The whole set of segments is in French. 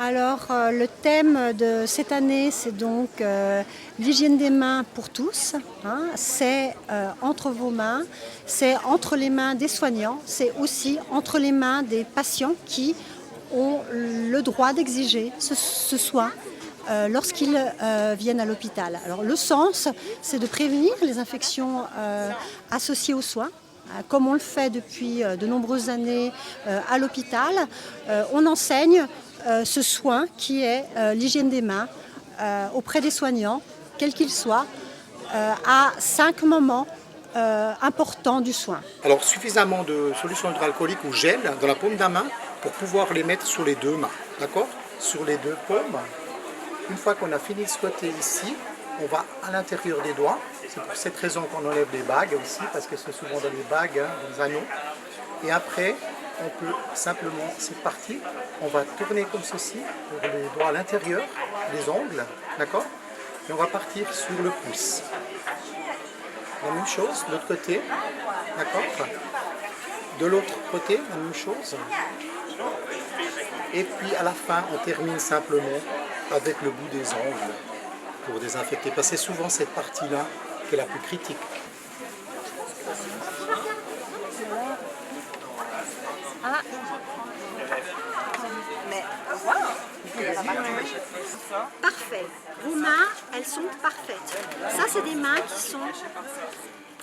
Alors, le thème de cette année, c'est donc l'hygiène des mains pour tous, hein. C'est entre vos mains, c'est entre les mains des soignants, c'est aussi entre les mains des patients qui ont le droit d'exiger ce soin lorsqu'ils viennent à l'hôpital. Alors, le sens, c'est de prévenir les infections associées aux soins. Comme on le fait depuis de nombreuses années à l'hôpital, on enseigne ce soin qui est l'hygiène des mains auprès des soignants, quels qu'ils soient, à 5 moments importants du soin. Alors suffisamment de solutions hydroalcooliques ou gel dans la paume de la main pour pouvoir les mettre sur les deux mains, d'accord? Sur les deux paumes. Une fois qu'on a fini de squatter ici, on va à l'intérieur des doigts. C'est pour cette raison qu'on enlève les bagues aussi, parce que c'est souvent dans les bagues, hein, dans les anneaux. Et après, on peut simplement, c'est parti, on va tourner comme ceci, pour les doigts à l'intérieur, les ongles, d'accord? Et on va partir sur le pouce. La même chose, de l'autre côté, d'accord? De l'autre côté, la même chose. Et puis à la fin, on termine simplement avec le bout des ongles pour désinfecter. Parce que c'est souvent cette partie-là qui est la plus critique. Ah. Mais parfait. Vos mains, elles sont parfaites. Ça, c'est des mains qui sont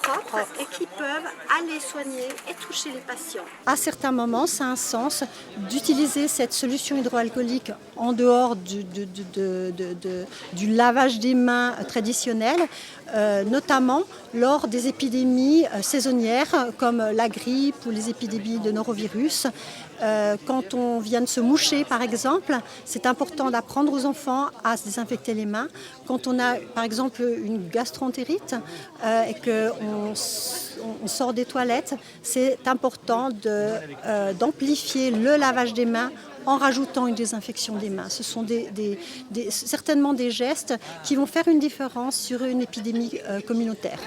propres et qui peuvent aller soigner et toucher les patients. À certains moments, ça a un sens d'utiliser cette solution hydroalcoolique en dehors du lavage des mains traditionnel, notamment lors des épidémies saisonnières comme la grippe ou les épidémies de norovirus. Quand on vient de se moucher, par exemple, c'est important d'apprendre aux enfants à se désinfecter les mains. Quand on a, par exemple, une gastroentérite et qu'on sort des toilettes, c'est important d'amplifier le lavage des mains en rajoutant une désinfection des mains. Ce sont certainement des gestes qui vont faire une différence sur une épidémie communautaire.